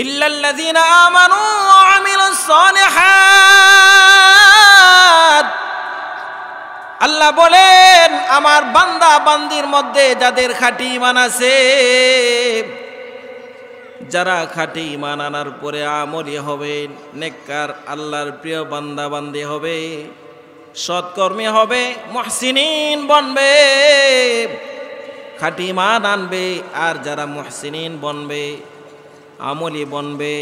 ইল্লাল্লাযীনা আমানু ওয়া আমিলুস সালিহাত, আল্লাহ বলেন আমার বান্দা বান্দির মধ্যে যাদের খাঁটি ঈমান আছে, যারা খাঁটি ঈমান আনার পরে আমলি হবে, নেককার আল্লাহর প্রিয় বান্দা বান্দি হবে, সৎকর্মী হবে, মুহসিনিন বনবে, খাঁটি ঈমান আনবে, আর যারা মুহসিনিন বনবে, আমলি বনবে,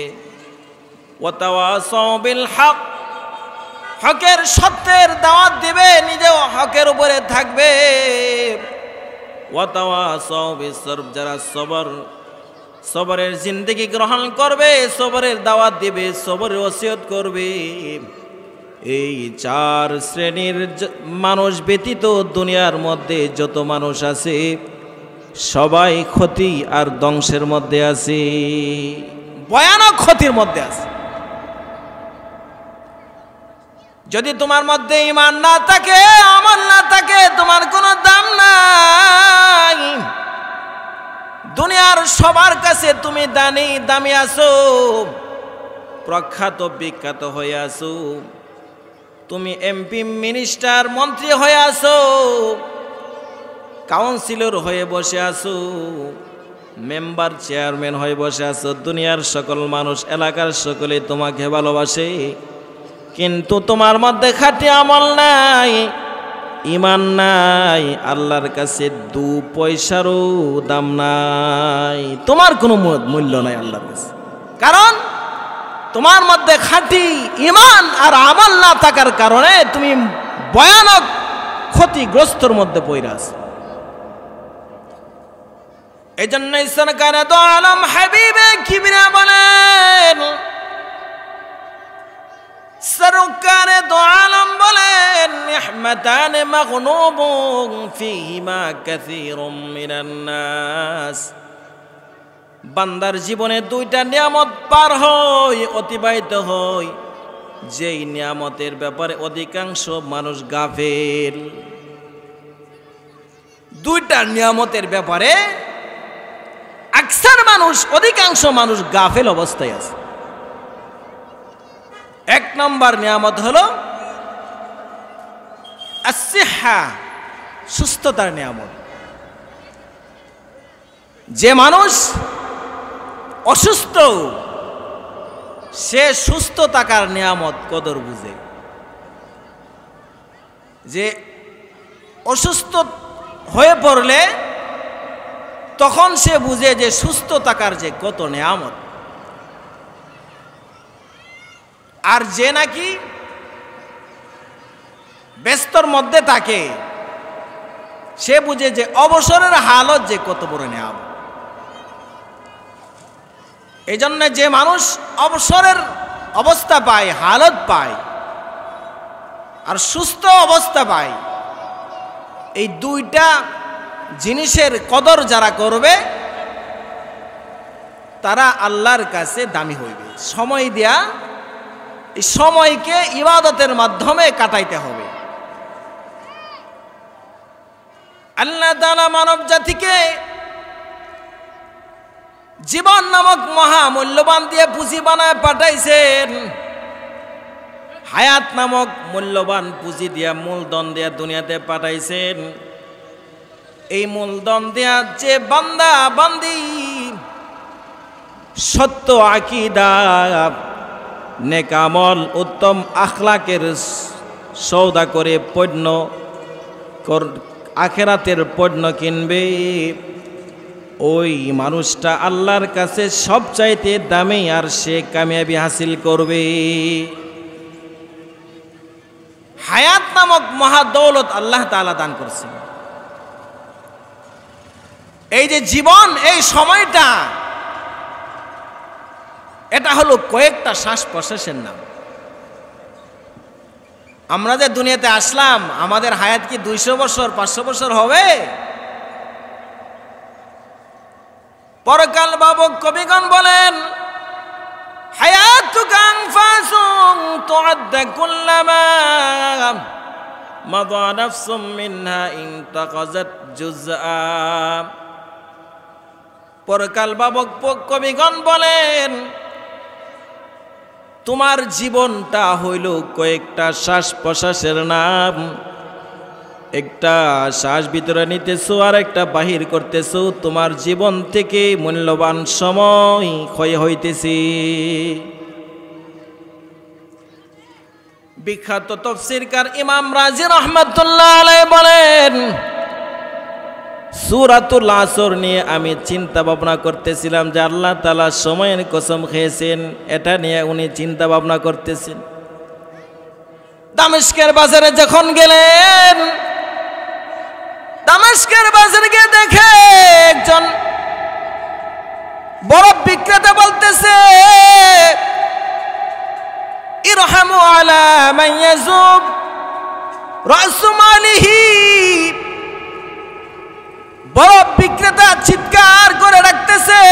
ওয়াতাওয়াসাউ বিল হক, হকের সত্যের দাওয়াত দিবে, নিজেও হকের উপরে থাকবে, ওয়াতাওয়াসাউ বিস সবর, যারা সবরের জিন্দেগি গ্রহণ করবে, সবরের দাওয়াত দিবে, সবরের ওসিয়ত করবে। এই চার শ্রেণীর মানুষ ব্যতীত দুনিয়ার মধ্যে যত মানুষ আছে সবাই ক্ষতি আর ধ্বংসের মধ্যে আছে, ভয়ানক ক্ষতির মধ্যে আছে। যদি তোমার মধ্যে ঈমান না থাকে, আমল না থাকে, তোমার কোনো দাম নাই। দুনিয়ার সবার কাছে তুমি দামি আছো, প্রখ্যাত বিখ্যাত হয়ে আছো, তুমি এমপি মিনিস্টার মন্ত্রী হয়ে আছো, কাউন্সিলর হয়ে বসে আছো, মেম্বার চেয়ারম্যান হয়ে বসে আছো, দুনিয়ার সকল মানুষ এলাকার সকলে তোমাকে ভালোবাসে, কিন্তু তোমার মধ্যে খাঁটি আমল নাই, ঈমান নাই, আল্লাহর কাছে 2 পয়সারও দাম নাই, তোমার কোনো মূল্য নাই আল্লাহর কাছে। কারণ তোমার মধ্যে খাঁটি ঈমান আর আমল না থাকার কারণে তুমি ভয়ানক ক্ষতিগ্রস্তর মধ্যে পড়ে আছো। এই জন্য সরকারে দো আলম হাবিবে কিবরিয়া বলেন, সরকারে দো আলম বলেন, নিহমাতান মাগনুবুন ফীহিমা কাসীরুম মিনান নাস, বান্দার জীবনে 2টা নিয়ামত পার হয়, অতিবাহিত হয়, যেই নিয়ামতের ব্যাপারে অধিকাংশ মানুষ গাফেল। 2টা নিয়ামতের ব্যাপারে অধিকাংশ মানুষ গাফেল অবস্থায় আছে। 1 নম্বর নিয়ামত হলো আসিহা, সুস্থতার নিয়ামত। যে মানুষ অসুস্থ, সে সুস্থ থাকার নিয়ামত কদর বুঝে। যে অসুস্থ হয়ে পড়লে তখন সে বুঝে যে সুস্থ থাকার যে কত নিয়ামত। আর যে নাকি ব্যস্তর মধ্যে থাকে, সে বুঝে যে অবসরের হালত যে কত বড় নিয়ামত। এই জন্য যে মানুষ অবসরের অবস্থা পায়, হালত পায়, আর সুস্থ অবস্থা পায়, এই 2টা জিনিসের কদর যারা করবে তারা আল্লাহর কাছে দামি হইবে। সময় দেয়া, এই সময়কে ইবাদতের মাধ্যমে কাটাইতে হবে। আল্লাহ তাআলা মানব জাতিকে জীবন নামক মহামূল্যবান দিয়ে পুঁজি বানায় পাঠাইছেন। হায়াত নামক মূল্যবান পুঁজি দিয়া, মূলধন দিয়া দুনিয়াতে পাঠাইছেন। এই মূলধন দিয়া যে বান্দা বান্দি সত্য আকীদা, নেক আমল, উত্তম আখলাকের সওদা করে পণ্য, আখিরাতের পণ্য কিনবে, ওই মানুষটা আল্লাহর কাছে সবচাইতে দামি, আর সে কামিয়াবি হাসিল করবে। হায়াত নামক মহা দৌলত আল্লাহ তাআলা দান করছেন। এই যে জীবন, এই সময়টা, এটা হলো কয়েকটা শ্বাস প্রশ্বাসের নাম। আমরা যে দুনিয়াতে আসলাম, আমাদের হায়াত কি 200 বছর 500 বছর হবে? পরকাল বাবক কবিগণ বলেন, হায়াতুকা আনফাসুন তুআদ্দা কুল্লামা মাদা নাফসুম মিনহা ইনতাকাযাত জুজআ। পরকাল বাবক কবিগণ বলেন, তোমার জীবনটা হইল কয়েকটা শ্বাস প্রশ্বাসের নাম। একটা শ্বাস ভিতরে নিতেছো আর একটা বাহির করতেছো, তোমার জীবন থেকে মূল্যবান সময় ক্ষয় হইতেছে। বিখ্যাত তাফসীরকার ইমাম রাজি রাহমাতুল্লাহ আলাইহি বলেন, সূরাতুল আসর নিয়ে আমি চিন্তা ভাবনা করতেছিলাম যে আল্লাহ তাআলা সময়ের কসম খেয়েছেন, এটা নিয়ে উনি চিন্তা ভাবনা করতেছেন। দামেস্কের বাজারে যখন গেলেন, দামেস্কের বাজারে গিয়ে দেখে একজন বরফ বিক্রেতা বলতেছে, ইরহামু আলা মান ইয়াযুব রাসু মালিহি। বরফ বিক্রেতা চিৎকার করে ডাকতেছে,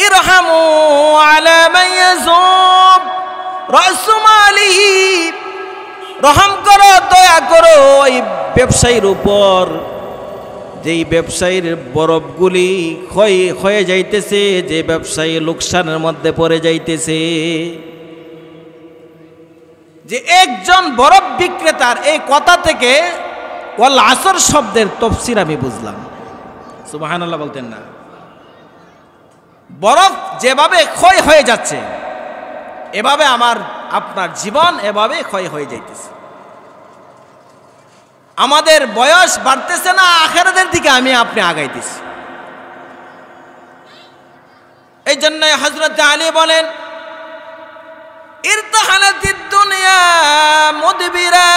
ইরহামু আলা মান ইয়াযুব রাসু মালিহি, রহম করো, দয়া করো ওই ব্যবসায়ীর উপর যেই ব্যবসায়ীর বরফগুলি ক্ষয়ে যাইতেছে, যে ব্যবসায়ী লোকসানের মধ্যে পড়ে যাইতেছে। যে একজন বরফ বিক্রেতার এই কথা থেকে ওয়াল আসর শব্দের তাফসীর আমি বুঝলাম। সুবহানাল্লাহ বলতেন না? বরফ যেভাবে ক্ষয় হয়ে যাচ্ছে, এভাবে আমার আপনার জীবন এভাবে ক্ষয় হয়ে যাইতেছে। আমাদের বয়স বাড়তেছে না, আখিরাতের দিকে আমি আপনি আগাইতেছি। এই জন্য হযরত আলী বলেন, ইরতাহালাতিদ দুনিয়া মুদবিরা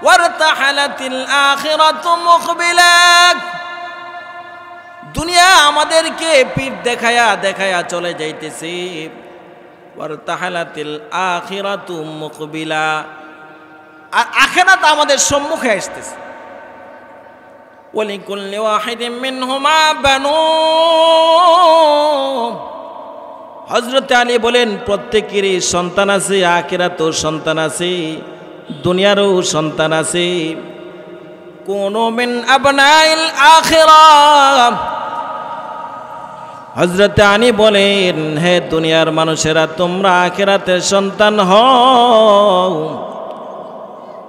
ওয়ারতাহালাতিল আখিরাতু মুকবিলা। দুনিয়া আমাদেরকে পিঠ দেখায়া দেখায়া চলে যাইতেছে, ওয়ারতাহালাতিল আখিরাতু মুকবিলা, আর আখিরাত আমাদের সম্মুখে আসতেছে। ওয়ালিকুল্লি ওয়াহিদিন মিনহুমা বানুন। হযরত আলী বলেন, প্রত্যেকেরই সন্তান আছে, আখিরাতেও সন্তান আছে, দুনিয়ারও সন্তান আছে। কুনু মিন আবনাইল আখিরাহ। হযরত আলী বলেন, হে দুনিয়ার মানুষেরা, তোমরা আখিরাতের সন্তান হও।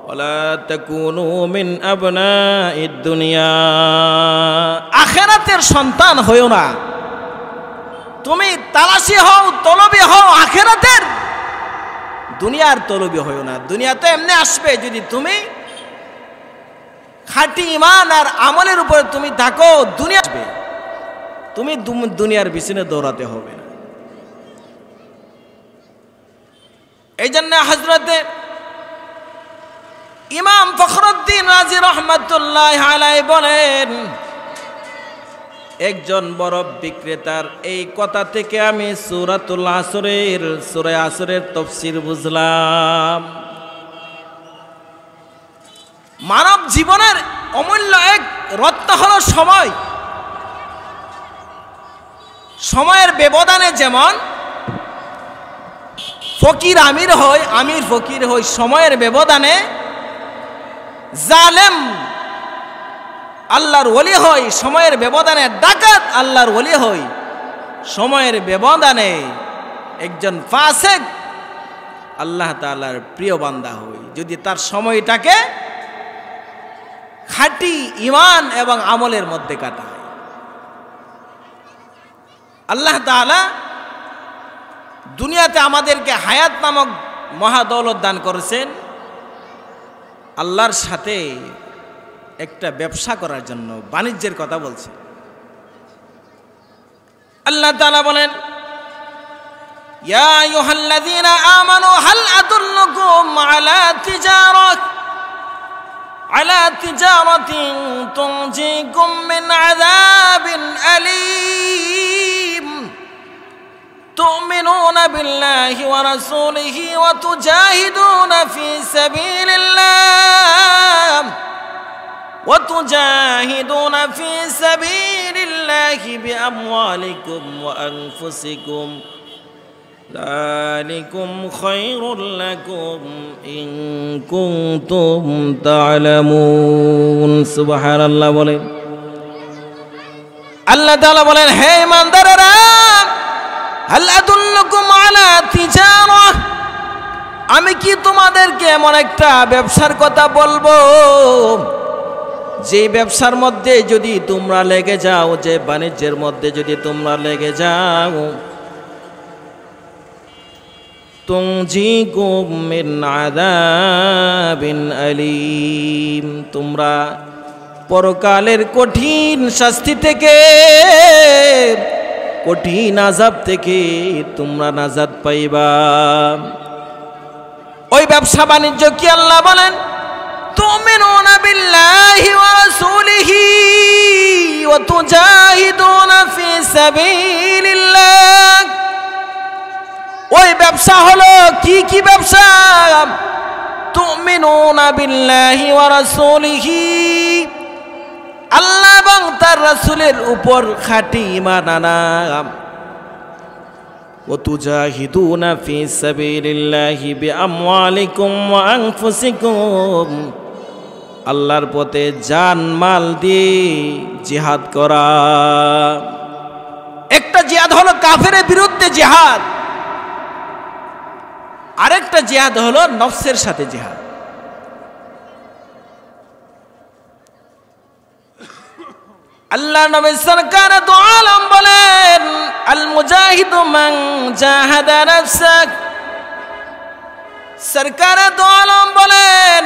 ওয়ালা তাকুনু মিন আবনাইদ দুনিয়া। আখিরাতের সন্তান হইও না, তুমি তালাশি হও, তলবি হও আখিরাতের, দুনিয়ার তলবি হইও না। দুনিয়া তো এমনি আসবে, যদি তুমি খাঁটি ঈমান আর আমলের উপরে তুমি থাকো, দুনিয়া আসবে, তুমি দুনিয়ার পিছনে দৌড়াতে হবে না। এই জন্য হযরতে ইমাম ফখরুদ্দিন রাজি রাহমাতুল্লাহ আলাইহি বলেন, একজন বরফ বিক্রেতার এই কথা থেকে আমি সূরা আসরের তাফসীর বুঝলাম। মানব জীবনের অমূল্য এক রত্ন হলো সময়। সময়ের ব্যবধানে যেমন ফকির আমির হয়, আমির ফকির হয়, সময়ের ব্যবধানে জালেম আল্লাহর ওলি হয়, সময়ের ব্যবধানে ডাকাত আল্লাহর ওলি হয়, সময়ের ব্যবধানে একজন ফাসিক আল্লাহ তাআলার প্রিয় বান্দা হয়, যদি তার সময়টাকে খাঁটি ঈমান এবং আমলের মধ্যে কাটায়। আল্লাহ তাআলা দুনিয়াতে আমাদেরকে হায়াত নামক মহাদৌলত দান করেছেন, আল্লাহর সাথে একটা ব্যবসা করার জন্য, বাণিজ্যের কথা বলছে। আল্লাহ তাআলা বলেন, ইয়া আইয়ুহাল্লাযীনা আমানু হাল আদুল্লুকুম আলা তিজারাতিন তুনজিকুম মিন আযাবিন আলীম তু'মিনুনা বিল্লাহি ওয়া রাসূলিহি ওয়া তুজাহিদুনা ফি সাবিলিল্লাহ وتجاهدون في سبيل الله بأموالكم وأنفسكم ذلكم خير لكم إن كنتم تعلمون سبحان الله বলেন। আল্লাহ তাআলা বলেন, হে ইমানদারেরা, হাল আদুল্লুকুম আমি কি তোমাদেরকে এমন একটা ব্যবসার কথা বলবো যে ব্যবসার মধ্যে যদি তোমরা লেগে যাও, যে বাণিজ্যের মধ্যে যদি তোমরা লেগে যাও, তুনজিকুম মিন আযাবিন আলীম, তোমরা পরকালের কঠিন শাস্তি থেকে, কঠিন আযাব থেকে তোমরা নাজাত পাইবা। ওই ব্যবসা বাণিজ্য কি আল্লাহ বলেন, তুমিনুনা বিল্লাহি ওয়া রাসূলিহি ওয়া তুজাহিদুনা ফি সাবিলিল্লাহ। ওই ব্যবসা হলো কি ব্যবসা? তুমিনুনা বিল্লাহি ওয়া রাসূলিহি, আল্লাহ এবং তার রাসূলের উপর খাঁটি ঈমান আনা। ওয়া তুজাহিদুনা ফি সাবিলিল্লাহি বিআমওয়ালিকুম ওয়া আনফুসিকুম, আল্লাহর পথে জান মাল দিয়ে জিহাদ করা। একটা জিহাদ হলো কাফেরের বিরুদ্ধে জিহাদ, আরেকটা জিহাদ হলো নফসের সাথে জিহাদ। আল্লাহ নবী সরকার দু আলম বলেন, আল মুজাহিদু মান জাহাদা নাফসাক। সরকার দু আলম বলেন,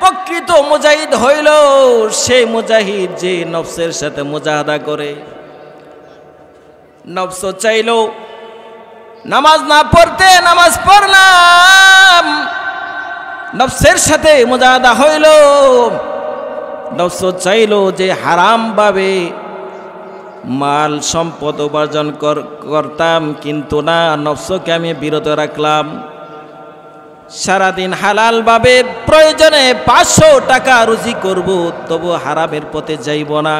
প্রকৃত মুজাহিদ হইল সেই মুজাহিদ যে নফসের সাথে মুজাহাদা করে। নফস চাইল নামাজ না পড়তে, নামাজ পড়লাম, নফসের সাথে মুজাহাদা হইল। নফস চাইল যে হারাম ভাবে মাল সম্পদ উপার্জন করতাম, কিন্তু না, নফসকে আমি বিরত রাখলাম। সারাদিন হালাল ভাবে প্রয়োজনে 500 টাকা রুজি করব, তবু হারামের পথে যাইব না।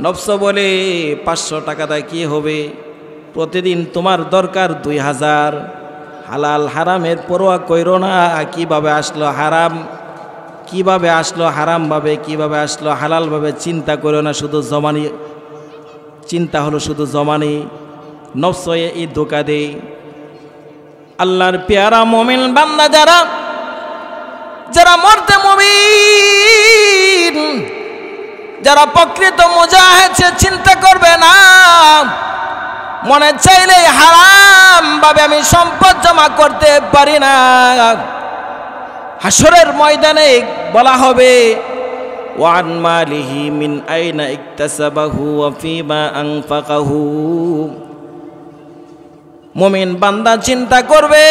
নফস বলে 500 টাকাটা কি হবে, প্রতিদিন তোমার দরকার 2000। হালাল হারামের পরোয়া কইরো না। কিভাবে আসলো হারাম, কিভাবে আসলো হারাম ভাবে, কিভাবে আসলো হালাল ভাবে চিন্তা করো না, শুধু জমানি চিন্তা হলো শুধু জমানি। নফস এই ধোঁকা দেয়। আল্লাহর পেয়ারা মুমিন বান্দা যারা যারা মরতে মুমিন, যারা প্রকৃত মুজাহিদ, সে চিন্তা করবে না মনে চাইলে হারাম ভাবে আমি সম্পদ জমা করতে পারি না। হাসরের ময়দানে বলা হবে, ওয়ান মালিহি মিন আইনা ইকতাসাবাহু ওয়া ফিমা আনফাকাহু। মুমিন বান্দা চিন্তা করবে,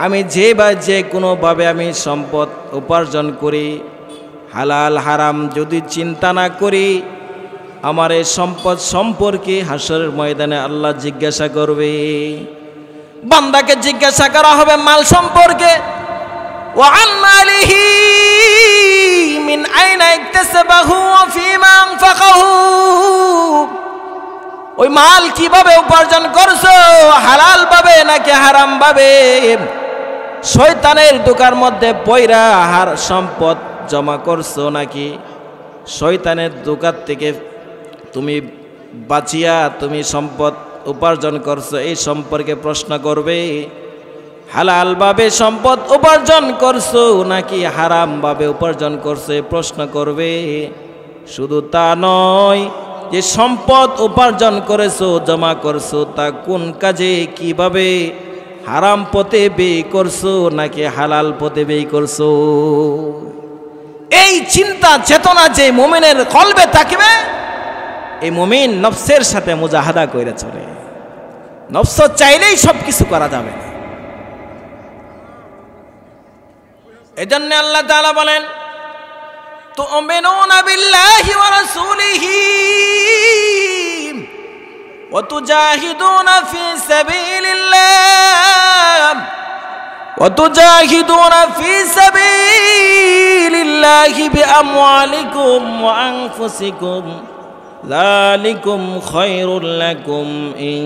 আমি যে কোনোভাবে আমি সম্পদ উপার্জন করি, হালাল হারাম যদি চিন্তা না করি, আমার এই সম্পদ সম্পর্কে হাসরের ময়দানে আল্লাহ জিজ্ঞাসা করবে। বান্দাকে জিজ্ঞাসা করা হবে মাল সম্পর্কে, ওয়ান মালিহি মিন আইনা ইকতাসাবাহু ওয়া ফিমা আনফাকাহু। ওই মাল কিভাবে উপার্জন করছো, হালাল ভাবে নাকি হারাম ভাবে? শয়তানের দোকার মধ্যে পয়রা সম্পদ জমা করছো, নাকি শয়তানের দোকান থেকে তুমি বাঁচিয়া তুমি সম্পদ উপার্জন করছো? এই সম্পর্কে প্রশ্ন করবে। হালাল ভাবে সম্পদ উপার্জন করছো নাকি হারাম ভাবে উপার্জন করছো, প্রশ্ন করবে। শুধু তা নয়, যে সম্পদ উপার্জন করেছো, জমা করছো, তা কোন কাজে, কিভাবে, হারাম পথে ব্যয় করছো নাকি হালাল পথে ব্যয় করছো? এই চিন্তা চেতনা যে মুমিনের কলবে থাকবে, এই মুমিন নফসের সাথে মুজাহাদা করে চলে। নফস চাইলেই সব কিছু করা যাবে না। এজন্য আল্লাহ তাআলা বলেন, তুমিনুনা বিল্লাহি ওয়া রাসূলিহি ওয়া তুজাহিদুনা ফি সাবিলিল্লাহ ওয়া তুজাহিদুনা ফি সাবিলিল্লাহি বিআমওয়ালিকুম ওয়া আনফুসিকুম যালিকুম খায়রুল লাকুম ইন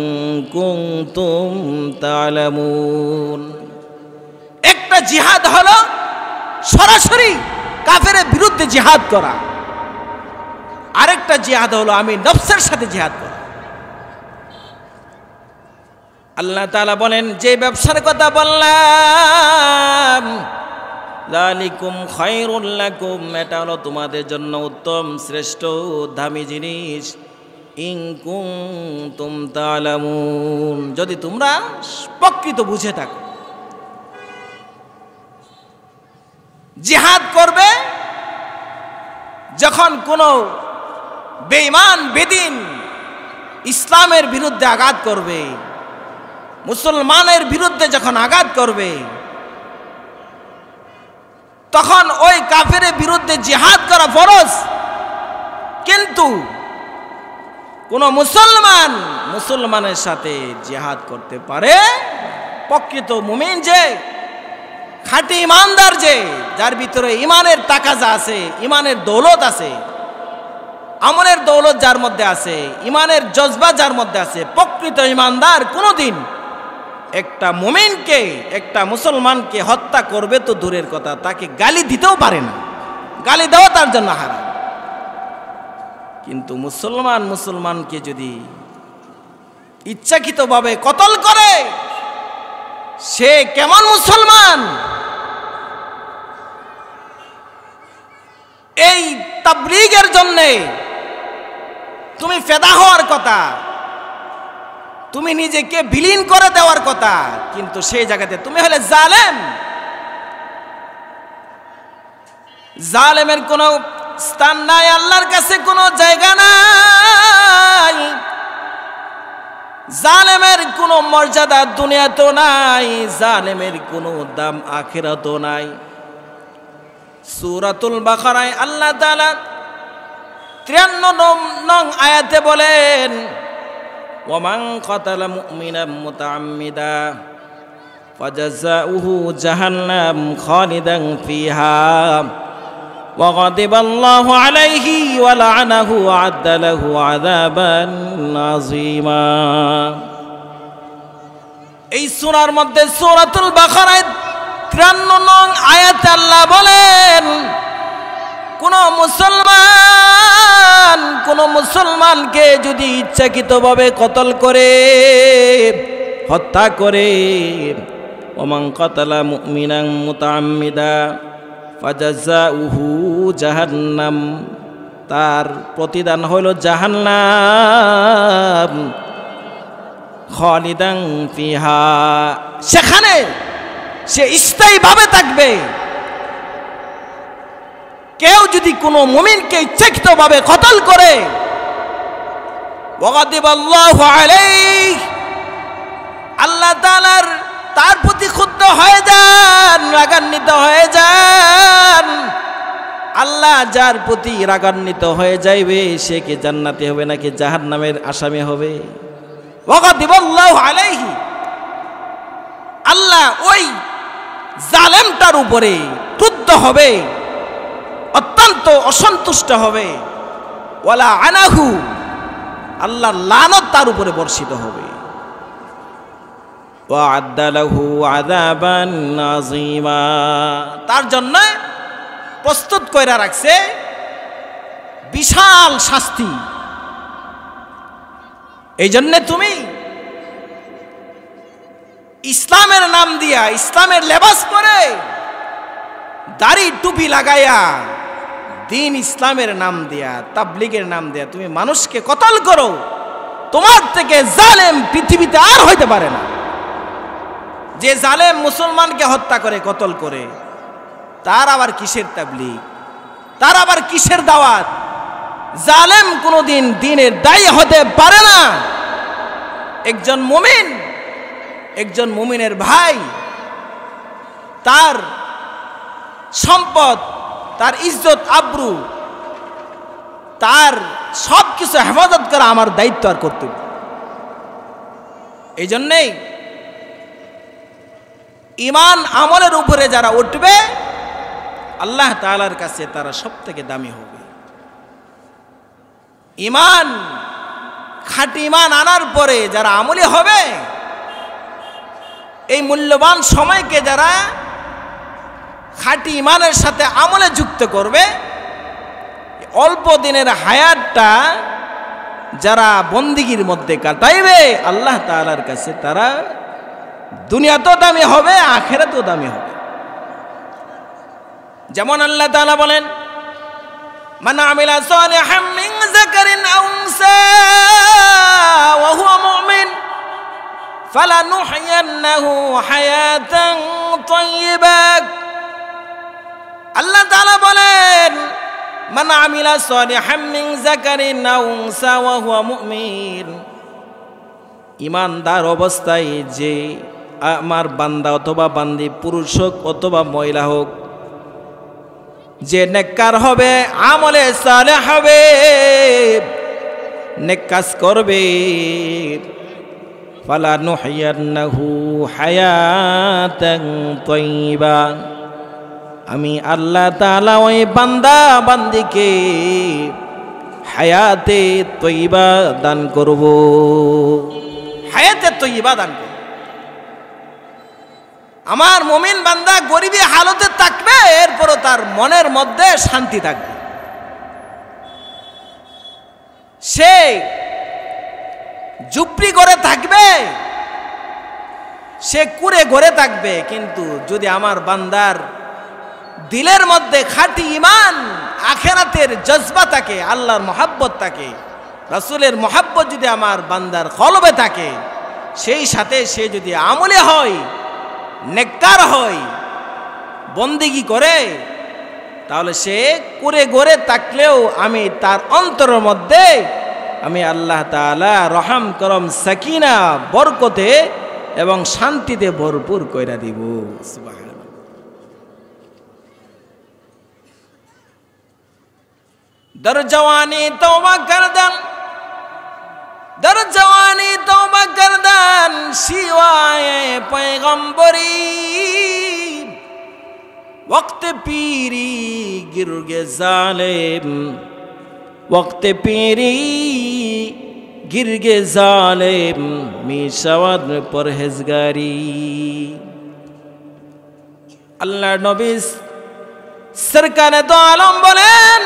কুনতুম তা'লামুন। একটা জিহাদ হলো সরাসরি কাফেরের বিরুদ্ধে জিহাদ করা, আরেকটা জিহাদ হলো আমি নফসের সাথে জিহাদ করা। আল্লাহ তাআলা বলেন, যে ব্যবসার কথা বললাম, যালিকুম খায়রুল লাকুম, এটা হলো তোমাদের জন্য উত্তম, শ্রেষ্ঠ, দামি জিনিস। ইন কুনতুম তা'লামুন, যদি তোমরা প্রকৃত বুঝে থাকো। জিহাদ করবে যখন কোনো বেঈমান বেদিন ইসলামের বিরুদ্ধে আঘাত করবে, মুসলমানের বিরুদ্ধে যখন আঘাত করবে, তখন ওই কাফেরের বিরুদ্ধে জিহাদ করা ফরজ। কিন্তু কোন মুসলমানের সাথে জিহাদ করতে পারে প্রকৃত মুমিন, যে খাঁটি ইমানদার, যে যার ভিতরে ইমানের তাকাজা আছে, ইমানের দৌলত আছে, আমলের দৌলত যার মধ্যে আছে, ইমানের জজবা যার মধ্যে আছে, প্রকৃত ইমানদার কোনোদিন একটা মুমিনকে, একটা মুসলমানকে হত্যা করবে তো দূরের কথা, তাকে গালি দিতেও পারে না, গালি দেওয়া তার জন্য হারাম। কিন্তু মুসলমানকে যদি ইচ্ছাকৃতভাবে কতল করে, সে কেমন মুসলমান? এই তাবলীগের জন্য তুমি ফেদা হওয়ার কথা, তুমি নিজেকে বিলীন করে দেওয়ার কথা, কিন্তু সেই জায়গাতে তুমি হলে জালেম। জালেমের কোনো স্থান নাই, আল্লাহর কাছে কোনো জায়গা নাই। জালেমের কোনো মর্যাদা দুনিয়াতেও নাই, জালেমের কোনো দাম আখিরাতেও নাই। সূরাতুল বাকারায় আল্লাহ তাআলা 53 নং আয়াতে বলেন, ওয়ামান কাতালা মুমিনান মুতাআম্মিদা ফাজাযাউহু জাহান্নাম খালিদান ফিহা ওয়া গাদিবাল্লাহু আলাইহি ওয়া লা'নাহু ওয়া আ'আদ্দা লাহু আযাবান আযীমা। এই সূরার মধ্যে, সূরাতুল বাকারায় 53 নং আয়াতে আল্লাহ বলেন, কোন মুসলমানকে যদি ইচ্ছাকৃতভাবে কতল করে, হত্যা করে, ওমান কাতালা মুমিনান মুতাআম্মিদা ফাজাযাউহু জাহান্নাম, তার প্রতিদান হলো জাহান্নাম, খালিদান ফিহা, সেখানে সে স্থায়ীভাবে থাকবে। কেউ যদি কোনো মুমিনকে ইচ্ছাকৃতভাবে কতল করে, ওয়াগাদিবাল্লাহু আলাইহি, আল্লাহ তাআলার তার প্রতি ক্ষুব্ধ হয়ে যান, রাগান্বিত হয়ে যান। আল্লাহ যার প্রতি রাগান্বিত হয়ে যাইবে, সে কি জান্নাতি হবে নাকি জাহান্নামের আসামি হবে? ওয়াগাদিবাল্লাহু আলাইহি, আল্লাহ ওই জালেমটার উপরে ক্রুদ্ধ হবে, অত্যন্ত অসন্তুষ্ট হবে। ওয়ালা আনাহু, আল্লাহর লানত তার উপরে বর্ষিত হবে। ওয়া আ'আদ্দা লাহু আযাবান আযীমা, তার জন্য প্রস্তুত কইরা রাখছে বিশাল শাস্তি। এই জন্য তুমি ইসলামের নাম দিয়া, ইসলামের লেবাস পরে, দাড়ি টুপি লাগাইয়া, দিন ইসলামের নাম দিয়া, তাবলীগের নাম দিয়া তুমি মানুষকে কতল করো, তোমার থেকে জালেম পৃথিবীতে আর হইতে পারে না। যে জালেম মুসলমানকে হত্যা করে, কতল করে, তার আবার কিসের তাবলীগ, তার আবার কিসের দাওয়াত? জালেম কোনোদিন দ্বীনের দায়ী হতে পারে না। একজন মুমিন, একজন মুমিনের ভাই, তার সম্পদ, তার ইজ্জত আবরু, তার সব কিছু হেফাজত করা আমার দায়িত্ব আর কর্তব্য। এই জন্যেই ঈমান আমলের উপরে যারা উঠবে, আল্লাহ তাআলার কাছে তারা সব থেকে দামি হবে। ঈমান, খাঁটি ঈমান আনার পরে যারা আমলি হবে, এই মূল্যবান সময়কে যারা খাঁটি ঈমানের সাথে আমলে যুক্ত করবে, অল্প দিনের হায়াতটা যারা বন্দিগির মধ্যে কাটাইবে আল্লাহ তাআলার কাছে তারা দুনিয়াতেও দামি হবে, আখিরাতেও দামি হবে। যেমন আল্লাহ তাআলা বলেন, মান আমিলা সালিহাম মিন যাকারিন আও উনসা ওয়া হুয়া মুমিন ফালানুহইয়ান্নাহু হায়াতান তাইয়্যিবাহ। আল্লাহ তাআলা বলেন, মান আমিলা সালিহাম মিন যাকারিন আও উনসা ওয়া হুয়া মুমিন, ঈমানদার অবস্থায় যে আমার বান্দা অথবা বান্দি, পুরুষ হোক অথবা মহিলা হোক, যে নেককার হবে, আমলে সালেহ হবে, নেক কাজ করবে, ফালানুহইয়ান্নাহু হায়াতান তাইয়্যিবা, আমি আল্লাহ তাআলা ওই বান্দা বান্দিকে হায়াতে তৈয়্যিবা দান করব, হায়াতে তৈয়্যিবা দান করব। আমার মুমিন বান্দা গরিবী হালতে থাকবে, এরপরও তার মনের মধ্যে শান্তি থাকবে। সে ঝুপড়ি করে থাকবে, সে কুড়ে ঘরে থাকবে, কিন্তু যদি আমার বান্দার দিলের মধ্যে খাঁটি ঈমান, আখিরাতের জজবা থাকে, আল্লাহর মহব্বত থাকে, রাসূলের মহব্বত যদি আমার বান্দার কলবে থাকে, সেই সাথে সে যদি আমলে হয়, নেককার হয়, বন্দেগী করে, তাহলে সে কুড়ে ঘরে থাকলেও আমি তার অন্তরের মধ্যে আমি আল্লাহ তাআলা রহম করম সাকিনা বরকতে এবং শান্তিতে ভরপুর কইরা দিব। সুবহানাল্লাহ। দর জওয়ানি তওবা করদান, দর জওয়ানি তওবা করদান, শিওয়ায়ে পয়গম্বরি, वक्त पीरी गिरगे जालिम, वक्त पीरी गिरगे जालिम, मिशवाद परहेजगारी। अल्लाह नबी सरकार दो आलम बोलेन,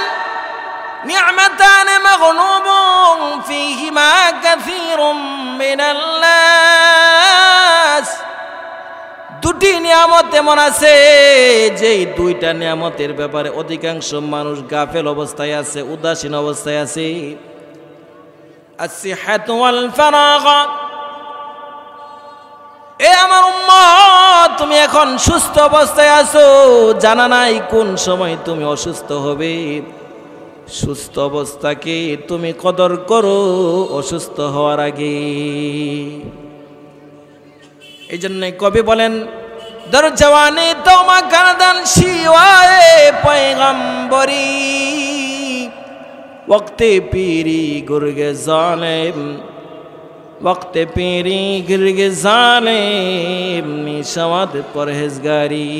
निअमतान मगनूबुन फीहिमा कसीरुम मिनल नास, দুটি নিয়ামত এমন আছে যে দুইটা নিয়ামতের ব্যাপারে অধিকাংশ মানুষ গাফেল অবস্থায় আছে, উদাসীন অবস্থায় আছে। আসিহাতু ওয়াল ফারাগ, এ আমার উম্মত, তুমি এখন সুস্থ অবস্থায় আছো, জানা নাই কোন সময় তুমি অসুস্থ হবে। সুস্থ অবস্থাকে তুমি কদর করো অসুস্থ হওয়ার আগে। এই জন্য কবি বলেন, দর জওয়ানি তওবা করদান, শিওয়ায়ে পয়গম্বরি, ওয়াক্তে পীরি গুরগে জালিম, ওয়াক্তে পীরি গুরগে জালিম, মিশাওয়াদ পরহেজগারি।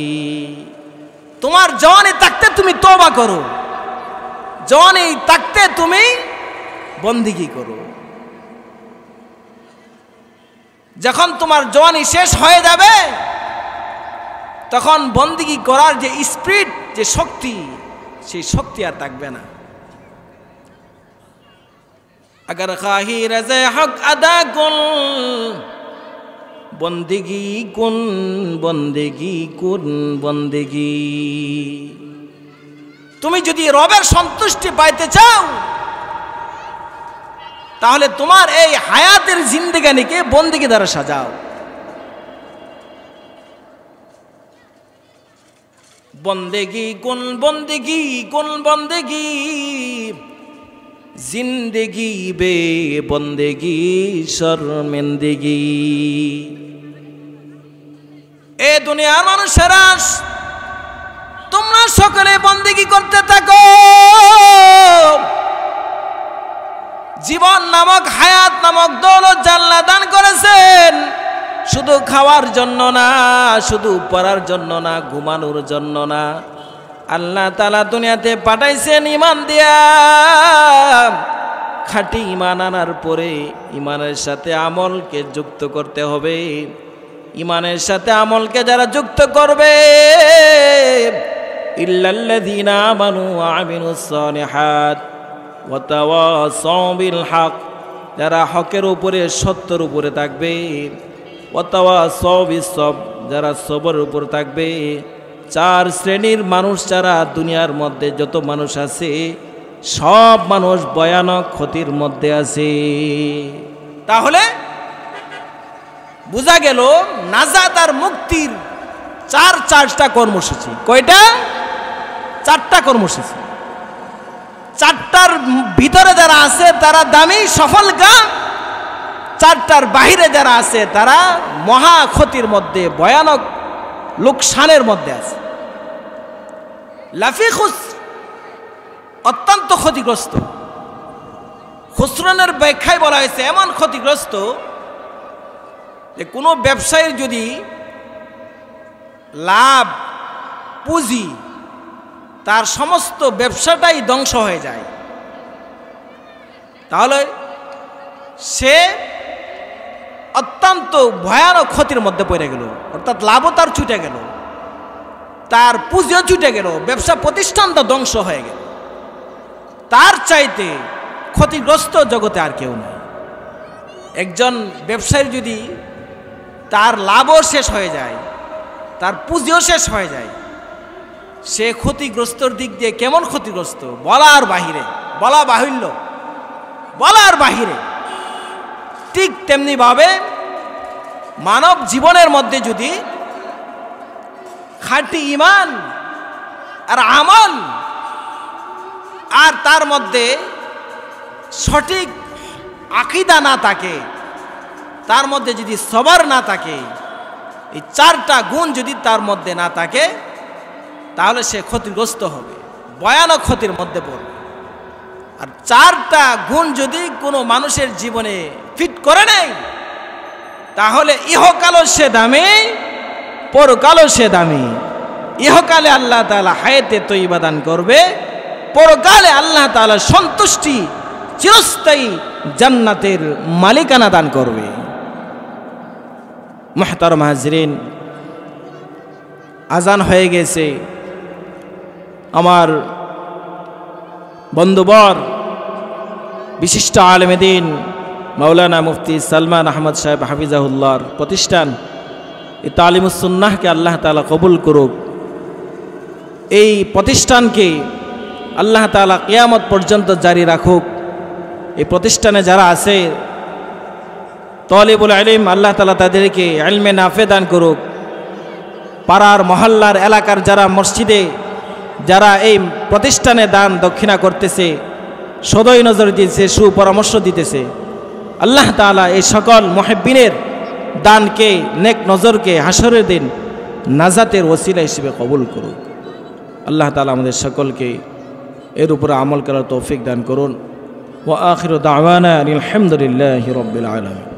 তোমার জওয়ানি থাকতে তুমি তওবা করো, জওয়ানি থাকতে তুমি বন্দেগী করো। যখন তোমার জওয়ানি শেষ হয়ে যাবে, তখন বন্দেগী করার যে স্পিরিট, যে শক্তি, সেই শক্তি আর থাকবে না। अगर खाही रज़े हक अदा कुन, बंदगी कुन, बंदगी कुन, बंदगी। তুমি যদি রবের সন্তুষ্টি পাইতে চাও, তাহলে তোমার এই হায়াতের জিন্দেগানিকে বন্দেগী দ্বারা সাজাও। বন্দেগী কুন, বন্দেগী কুন, বন্দেগী, জিন্দেগি বে বন্দেগি শর্মিন্দগি। এ দুনিয়ার মানুষেরা, তোমরা সকলে বন্দেগি করতে থাকো। জীবন নামক, হায়াত নামক দৌলত জাল্লা দান করেছেন, শুধু খাওয়ার জন্য না, শুধু পড়ার জন্য না, ঘুমানোর জন্য না। আল্লাহ তাআলা দুনিয়াতে পাঠাইছেন ঈমান দিয়া। খাঁটি ঈমান আনার পরে ঈমানের সাথে আমলকে যুক্ত করতে হবে। ঈমানের সাথে আমলকে যারা যুক্ত করবে, ইল্লাল্লাযীনা আমানু ওয়া আমিলুস সালিহাত ওয়া তাওয়াসাউ বিল হক যারা হকের উপরে সত্যের উপরে থাকবে, ওয়াতাওয়াসাউ বিস-সবর যারা সবরের উপর থাকবে। 4 শ্রেণীর মানুষ যারা দুনিয়ার মধ্যে যত মানুষ আছে সব মানুষ ভয়ানক ক্ষতির মধ্যে আছে। তাহলে বোঝা গেল নাজাত আর মুক্তির 4টা কর্মসূচি। কয়টা? 4টা কর্মসূচি। 4টার ভিতরে যারা আছে তারা দামি সফলকাম, 4টার বাহিরে যারা আছে তারা মহা ক্ষতির মধ্যে, ভয়ানক লোকসানের মধ্যে আছে। লাফি খুসর, অত্যন্ত ক্ষতিগ্রস্ত। খুসরানের ব্যাখ্যায় বলা হয়েছে এমন ক্ষতিগ্রস্ত যে কোনো ব্যবসায়ীর যদি লাভ পুঁজি তার সমস্ত ব্যবসাটাই ধ্বংস হয়ে যায়, তাহলে সে অত্যন্ত ভয়ানক ক্ষতির মধ্যে পড়ে গেল। অর্থাৎ লাভও তার ছুটে গেল, তার পুঁজিও ছুটে গেল, ব্যবসা প্রতিষ্ঠানটা ধ্বংস হয়ে গেল। তার চাইতে ক্ষতিগ্রস্ত জগতে আর কেউ নাই। একজন ব্যবসায়ীর যদি তার লাভও শেষ হয়ে যায়, তার পুঁজিও শেষ হয়ে যায়, সে ক্ষতিগ্রস্তর দিক দিয়ে কেমন ক্ষতিগ্রস্ত বলার বাহিরে, বলা বাহুল্য, বলার বাহিরে। ঠিক তেমনিভাবে মানব জীবনের মধ্যে যদি খাঁটি ঈমান আর আমল আর তার মধ্যে সঠিক আকীদা না থাকে, তার মধ্যে যদি সবর না থাকে, এই 4টা গুণ যদি তার মধ্যে না থাকে, তাহলে সে ক্ষতিগ্রস্ত হবে, ভয়ানক ক্ষতির মধ্যে পড়বে। আর 4টা গুণ যদি কোনো মানুষের জীবনে ফিট করে নেয়, তাহলে ইহকালও সে দামি, পরকালও সে দামি। ইহকালে আল্লাহ তাআলা হায়াতে তয়্যিবা দান করবে, পরকালে আল্লাহ তাআলা সন্তুষ্টি চিরস্থায়ী জান্নাতের মালিকানা দান করবে। মুহতারাম হাজরিন, আজান হয়ে গেছে। আমার বন্ধুবর বিশিষ্ট আলেম দ্বীন মাওলানা মুফতি সালমান আহমদ সাহেব হাফিজাহুল্লাহর প্রতিষ্ঠান এই তালিমুস সুন্নাহকে আল্লাহ তাআলা কবুল করুক। এই প্রতিষ্ঠানকে আল্লাহ তাআলা কিয়ামত পর্যন্ত জারি রাখুক। এই প্রতিষ্ঠানে যারা আছে তালিবুল ইলম, আল্লাহ তাআলা তাদেরকে ইলমে নাফে দান করুক। পাড়ার মহল্লার এলাকার যারা মসজিদে যারা এই প্রতিষ্ঠানে দান দক্ষিণা করতেছে, সদয় নজর দিতেছে, সুপরামর্শ দিতেছে, আল্লাহ তাআলা এই সকল মুহিব্বিনের দানকে, নেক নজরকে হাসরের দিন নাজাতের ওসিলা হিসেবে কবুল করুক। আল্লাহ তাআলা আমাদের সকলকে এর উপরে আমল করার তৌফিক দান করুন। ওয়া আখিরু দাওয়ানা আলহামদুলিল্লাহি রাব্বিল আলামিন।